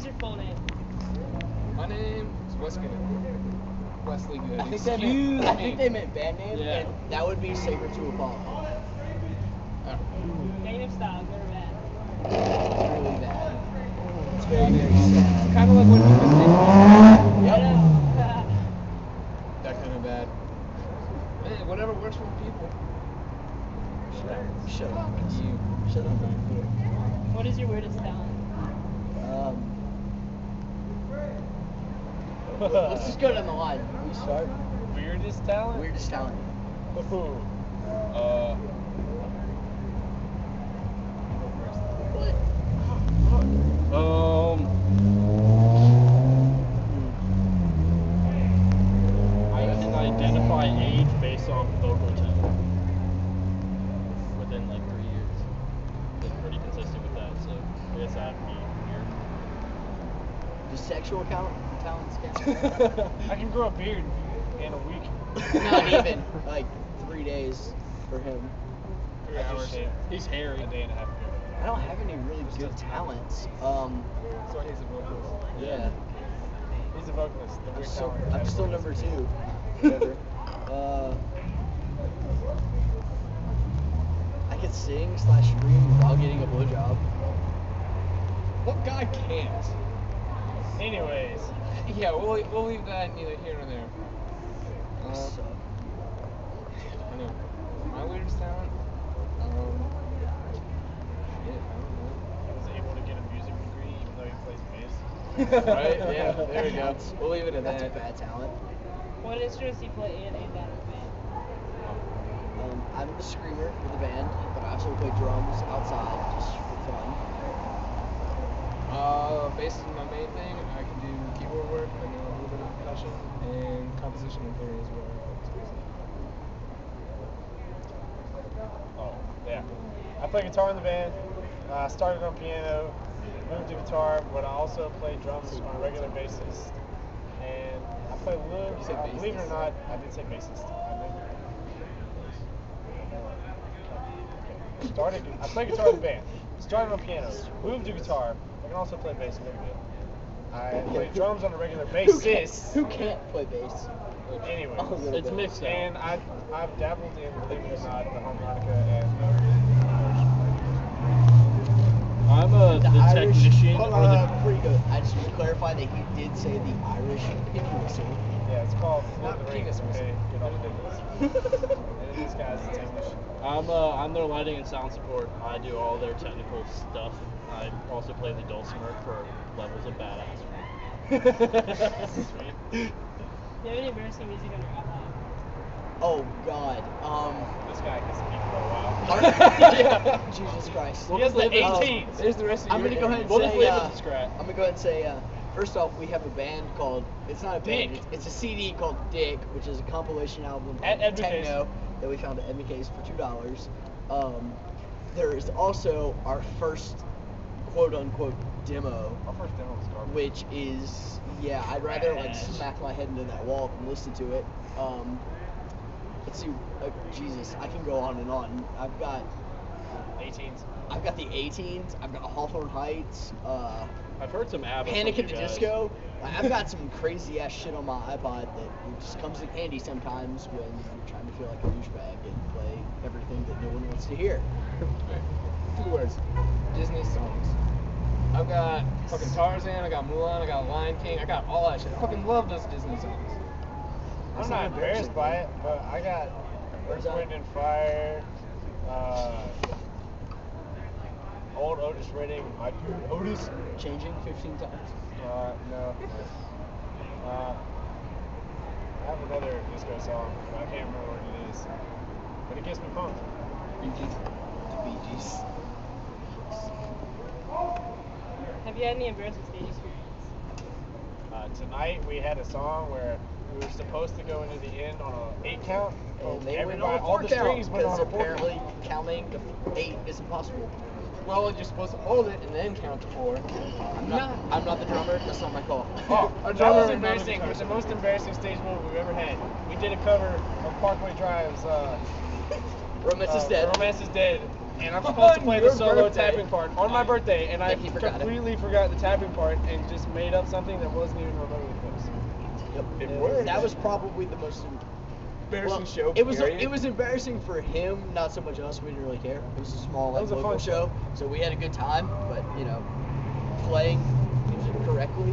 your full name? My name is Wesley Good. I think they meant band name, Yeah. and that would be Saber to Apollo. Gangnam Style, good or bad? It's really bad. It's very, very sad. Kind of like when you Yep. that kind of bad. Hey, whatever works for people. Shut up. You. Shut up. What is your weirdest talent? Let's just go down the line. We start. Weirdest talent? Weirdest talent. I can identify age based off vocal tone within like 3 years. Been pretty consistent with that, so I guess that'd be weird. Do sexual talents count? I can grow a beard in a week. Not even. Like 3 days for him. 3 hours. He's hairy. A day and a half ago. I don't have any really good talents. So he's a vocalist. Yeah. He's a vocalist. The weird talent. I'm still number 2. Whatever. I could sing/scream while getting a blowjob. What guy can't? Anyways. Yeah, we'll leave that neither here nor there. So, I know. My weirdest talent? Shit, I He was able to get a music degree even though he plays bass. don't know. Right? Yeah, there we go. We'll leave it at that's a that. bad talent. What instruments do you play in a band? I'm the screamer for the band, but I also play drums outside just for fun. Bass is my main thing. I can do keyboard work. I know a little bit of percussion and composition and theory as well. Oh, yeah. I play guitar in the band. I started on piano, moved to guitar, but I also play drums on a regular basis. And I play a little, believe it or not, I did say bassist. I play guitar in the band. Started on piano, moved to guitar. I can also play bass a little bit. I play drums on a regular basis. Who can't play bass? Anyway, A little it's bit. mixed out. And I've dabbled in, believe it or not, the harmonica and I'm the Irish, technician. hold on, before you go, I just want to clarify that he did say the Irish pinky whistle. yeah, it's called Not Flip the penis Rings, okay? Get off the And these guys, it's English. I'm their lighting and sound support. I do all their technical stuff. I also play the dulcimer for levels of badass. Sweet. Do you have any embarrassing music on your iPod? Oh God. This guy can speak for a while. Jesus Christ. He has the 18s. There's the rest of I'm your gonna go ahead and We'll say. just leave it to scratch. I'm gonna go ahead and say. First off, we have a band called. It's not a band. Dick. It's a CD called Dick, which is a compilation album At of Ed McKay's. techno that we found at Ed McKay's for $2. There is also our first quote unquote demo, Our first demo was garbage. which is I'd rather like Trash. smack my head into that wall than listen to it. Let's see. Jesus, I can go on and on. I've got 18s. the 18s. I've got Hawthorne Heights. I've heard some ABBA. Panic from at you the guys. Disco. I've got some crazy ass shit on my iPod that just comes in handy sometimes when you're trying to feel like a douchebag and play everything that no one wants to hear. 2 words. Disney songs. I've got fucking Tarzan, I got Mulan, I got Lion King, I got all that shit. I fucking love those Disney songs. I'm not embarrassed by it, but I got Earth, Wind, and Fire, old Otis Redding, Otis. Changing 15 times. No. I have another disco song, but I can't remember what it is. But it gets me pumped. The Bee Gees. Have you had any embarrassing stage experience? Tonight we had a song where we were supposed to go into the end on an 8 count. And they went Everybody, on a all 4 the count strings went because on a 4 apparently count. counting to 8 is impossible. Well, you're supposed to hold it and then count to 4. I'm not the drummer. That's not my call. Oh, A that drummer was and not a embarrassing. It was the guitar. most embarrassing stage move we've ever had. We did a cover of Parkway Drive's Romance is dead. Romance is Dead. and I'm supposed to On play the your solo birthday. tapping part on my birthday, and I Yeah, he forgot it. completely forgot the tapping part and just made up something that wasn't even remotely close. Yep. It worked. That was probably the most Embarrassing well, show. It was period. embarrassing for him, not so much us. We didn't really care. It was a small, It like, was a local fun show. so we had a good time. But playing music correctly,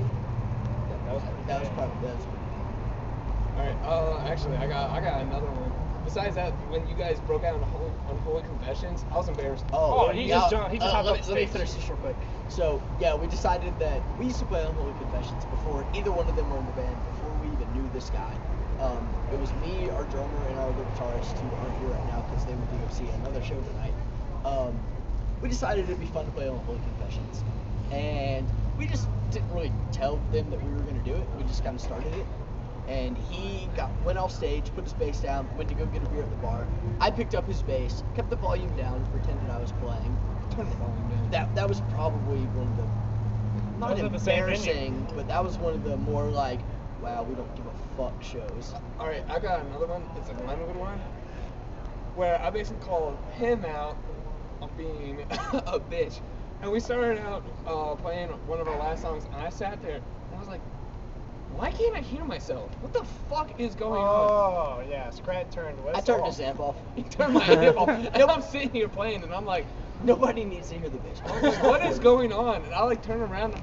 That was that was probably that was. All right. Actually, I got another one. Besides that, when you guys broke out on Unholy Confessions, I was embarrassed. Oh, he just hopped let off me stage. finish this real quick. So yeah, we decided that we used to play Unholy Confessions before either one of them were in the band. Before we even knew this guy. It was me, our drummer, and our other guitarist who aren't here right now because they went to go see another show tonight. We decided it'd be fun to play Unholy Confessions, and we just didn't really tell them that we were going to do it. We just kind of started it. And he went off stage, put his bass down, went to go get a beer at the bar. I picked up his bass, kept the volume down, pretended I was playing. Turn the volume down. That was probably one of the not Those are the same embarrassing, but that was one of the more like, wow, we don't give a fuck shows. All right, I got another one. It's a good one. Where I basically called him out on being a bitch, and we started out playing one of our last songs, and I sat there and I was like, why can't I hear myself? What the fuck is going on? Oh, yeah. Scrat turned West I turned off. his amp off. He turned my amp off, and I'm sitting here playing, and I'm like, Nobody needs to hear the bass. what is going on? And I like turn around.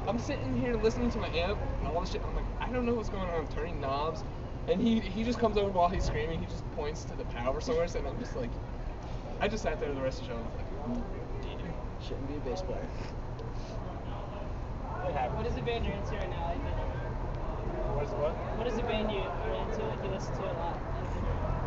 I'm sitting here listening to my amp and all this shit. I'm like, I don't know what's going on. I'm turning knobs, and he just comes over while he's screaming. He just points to the power source, and I'm just like, I just sat there the rest of the show. I was like, Shouldn't be a bass player. It happened. What is the band you're into right now? Like, What is what? what is the band you are into? Like you listen to a lot.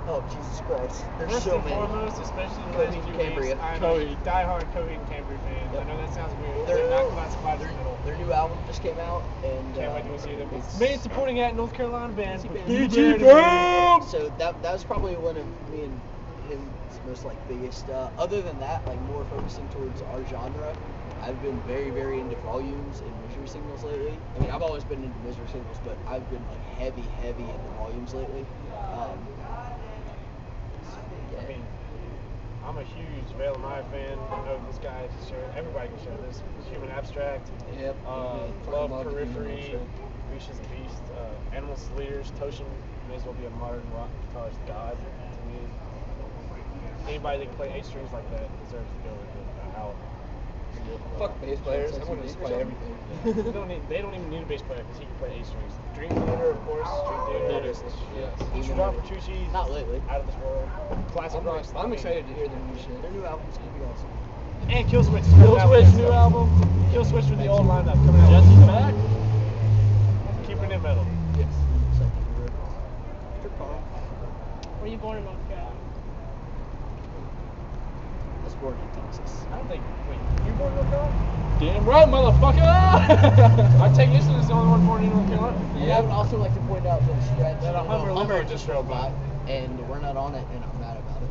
Oh, Jesus Christ. There's First so and many. foremost, especially in the last Coheed few Cambria. weeks, I'm Coheed. a diehard Coheed and Cambria fan. Yep. I know that sounds weird. Their- They're not classified as metal. Their new album just came out, and Can't wait to go see them. it's Main supporting act, North Carolina band. BG Band! So that was probably one of me and him's most like biggest. Other than that, like more focusing towards our genre, I've been very, very into volumes and misery signals lately. I mean, I've always been into misery signals, but I've been like heavy into volumes lately. I mean, I'm a huge Veil of Maya fan. I know this guy can share. Everybody can share this. Human Abstract. Yep. Love Love Periphery. Human Beast is a Beast. Animals to Leaders. Toshin may as well be a modern rock guitarist god to me. Anybody that can play 8 strings like that deserves to go with it. Out. Fuck bass players. I want to just play everything. They don't even need a bass player because he can play 8 strings. Dream Theater, of course. Dream Theater. Yes. John Petrucci. Not lately. Out of this world. Classic rock. I'm excited to hear their new shit. Their new album's gonna be awesome. And Killswitch is coming out with Killswitch, his new album. Killswitch with the old lineup coming out. Jesse's back. Keeping it metal. Yes. Were you born in North Carolina? I was born in Texas. I don't think. Wait, you born in North Carolina? Damn right, motherfucker! I take this as the only one born in North Carolina. And I would also like to point out that Stretch That a Hummer limo just drove by, and we're not on it, and I'm mad about it.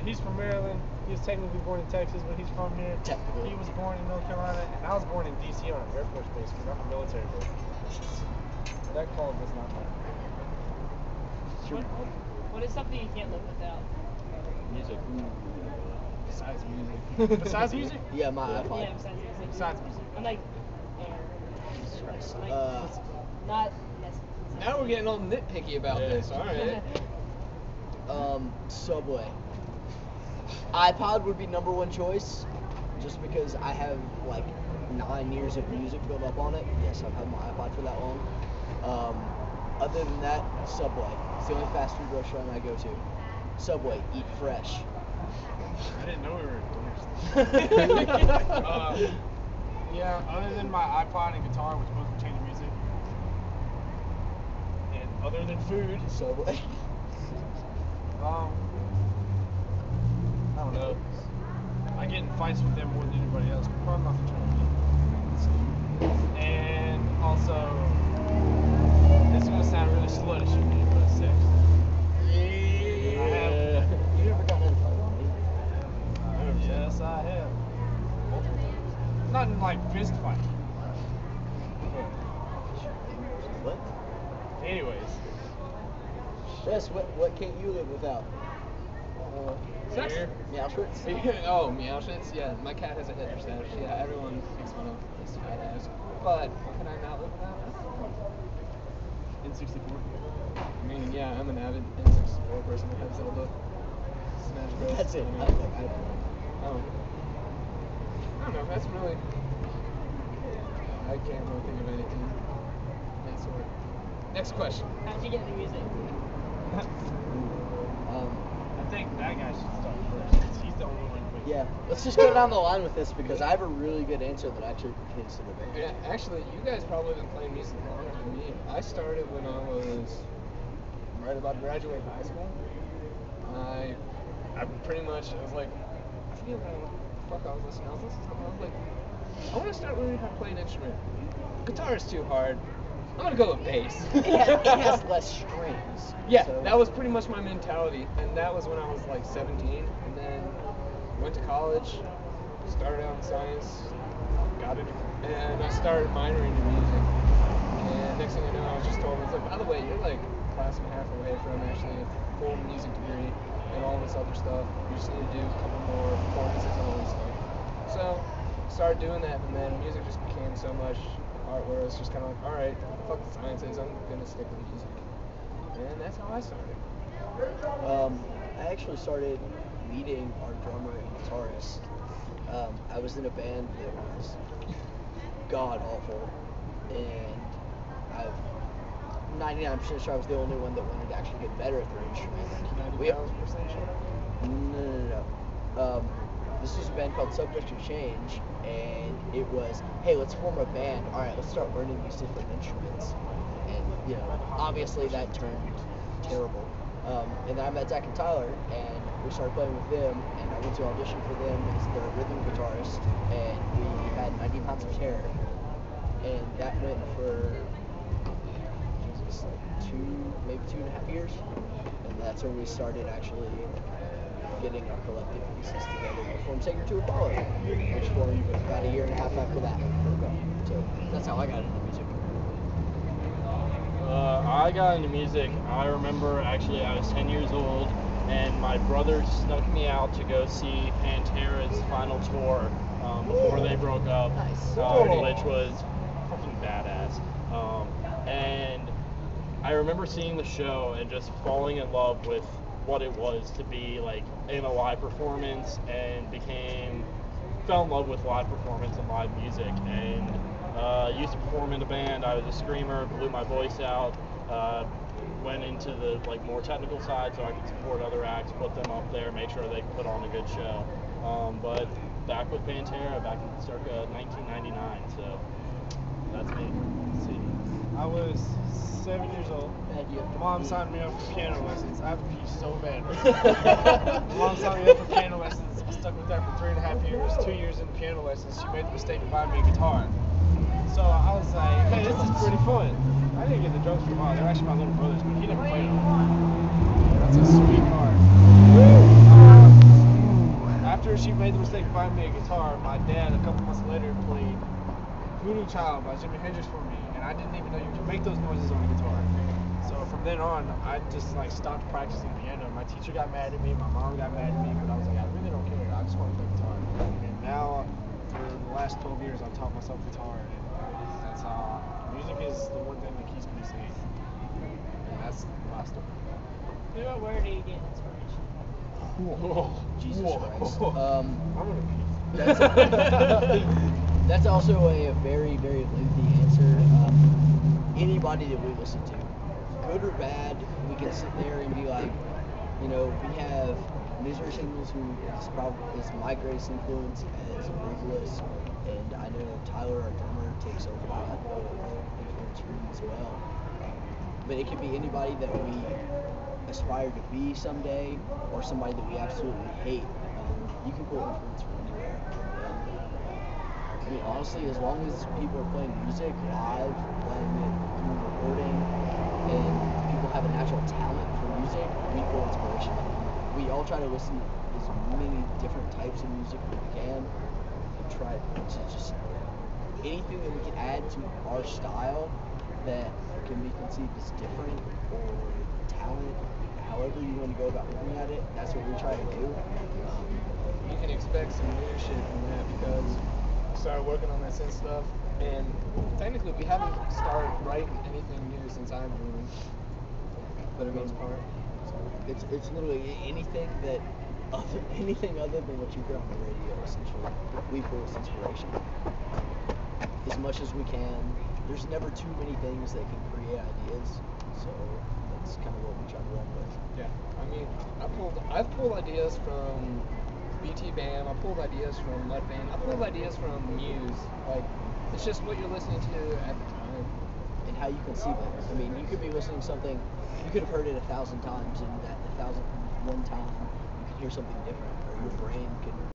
He's from Maryland. He was technically born in Texas, but he's from here. Technically. He was born in North Carolina, and I was born in D.C. on an Air Force base because I'm a military boy. That call does not matter. What is something you can't live without? Music. Besides music. Besides music? Yeah, my iPod. Yeah, besides music. Besides music. I'm like, air. Like, Uh, not. Yes. Now we're getting all nitpicky about Yeah. this. All right. Subway. iPod would be number one choice, just because I have like 9 years of music built up on it. Yes, I've had my iPod for that long. Other than that, Subway. It's the only fast food restaurant I go to. Subway, eat fresh. I didn't know we were doing yeah, other than my iPod and guitar, which both change music, and other than food, Subway. I don't know. I get in fights with them more than anybody else, but probably not the truth. And also, this is gonna sound really sluttish of me, but sex. Yeah. You never got in a fight with me. Yes, I have. Not in like fist fight. What? Anyways, Yes, what can't you live without? Sex? Meowschwitz? Oh, Meowschwitz? Yeah, my cat has a Hitler stash. Yeah, everyone makes fun of this fat ass. But what can I not live without? N64. I mean, yeah, I'm an avid N64 person. I have Zelda, Smash Bros. That's it. I mean, oh. I don't know, that's really... I can't really think of anything of that sort. Next question. How'd you get into music? I think that guy should start first. 'Cause he's the only one with. Yeah, let's just go down the line with this because I have a really good answer that actually pertains to the band. Yeah, actually, you guys probably been playing music longer than me. I started when I was right about to graduate high school. I pretty much, I was like, I forget what the fuck I was listening to. I was listening to something, I was like, I want to start learning how to play an instrument. Guitar is too hard. I'm gonna go with bass. It has less strings. Yeah, so- that was pretty much my mentality, and that was when I was like 17, and then went to college, started out in science, got it, and I started minoring in music. And next thing I know, I was just told, I was like, by the way, you're like a class and a half away from actually a full music degree and all this other stuff. You just need to do a couple more performances and all this stuff. So, started doing that, and then music just became so much art where it's just kind of like, all right, fuck the sciences, I'm gonna stick with music. And that's how I started. I actually started meeting our drummer and guitarist. I was in a band that was god awful, and I'm 99% sure I was the only one that wanted to actually get better at their instrument. 90,000% sure? No. This was a band called Subject to Change, and it was, hey, let's form a band. All right, let's start learning these different instruments. And, you know, obviously that turned terrible. And then I met Zach and Tyler, and we started playing with them, and I went to audition for them as their rhythm guitarist, and we had 90 Pounds of Terror. And that went for, Jesus, like maybe 2.5 years. And that's when we started actually getting our collective pieces together to form Sacred to Apollo, which formed about 1.5 years after that. So that's how I got into music. I got into music. I remember actually I was 10 years old, and my brother snuck me out to go see Pantera's final tour before they broke up, Nice. which was fucking badass. And I remember seeing the show and just falling in love with what it was to be like in a live performance, and fell in love with live performance and live music. And used to perform in a band. I was a screamer, blew my voice out, went into the like more technical side so I could support other acts, put them up there, make sure they could put on a good show. But back with Pantera back in circa 1999, so that's me. Let's see. I was 7 years old. And you Mom signed me up for piano lessons. I have to pee so bad. Mom signed me up for piano lessons. I stuck with that for 3.5 years. 2 years in piano lessons. She made the mistake of buying me a guitar. So I was like, hey, this is pretty fun. I didn't get the drums from mom. They're actually my little brother's, but he never played them. That's a sweet car. After she made the mistake of buying me a guitar, my dad, a couple months later, played Voodoo Child by Jimi Hendrix for me, and I didn't even know you could make those noises on a guitar. So from then on, I just like stopped practicing piano. My teacher got mad at me, my mom got mad at me, but I was like, I really don't care. I just want to play guitar. And now, for the last 12 years, I've taught myself guitar, and that's how music is the one thing that keeps me sane. And that's my story. Where do you get inspiration? Jesus Christ. I'm gonna pee. That's also a very, very lengthy answer. Anybody that we listen to, good or bad, we can sit there and be like, you know, we have Misery Singles, who is my greatest influence as a vocalist, and I know Tyler, our drummer, takes a lot of influence from him as well. But it could be anybody that we aspire to be someday, or somebody that we absolutely hate. You can pull influence from anywhere. I mean, honestly, as long as people are playing music live, playing it through recording, and people have a natural talent for music, we pull inspiration. We all try to listen to as many different types of music as we can, and try to just anything that we can add to our style that can be conceived as different or talent, however you want to go about looking at it, that's what we try to do. You can expect some new shit from that because I started working on that synth stuff, and technically we haven't started writing anything new since I've been for the most part. It's literally anything other than what you hear on the radio. Essentially, we pull as inspiration as much as we can. There's never too many things that can create ideas, so that's kind of what we try to run with. Yeah, I mean, I've pulled ideas from BT Bam, I pulled ideas from Mudvayne, I pulled ideas from Muse. Like, it's just what you're listening to at the time. And how you conceive it. I mean, you could be listening to something, you could have heard it 1,000 times, and that 1,001 time, you could hear something different, or your brain could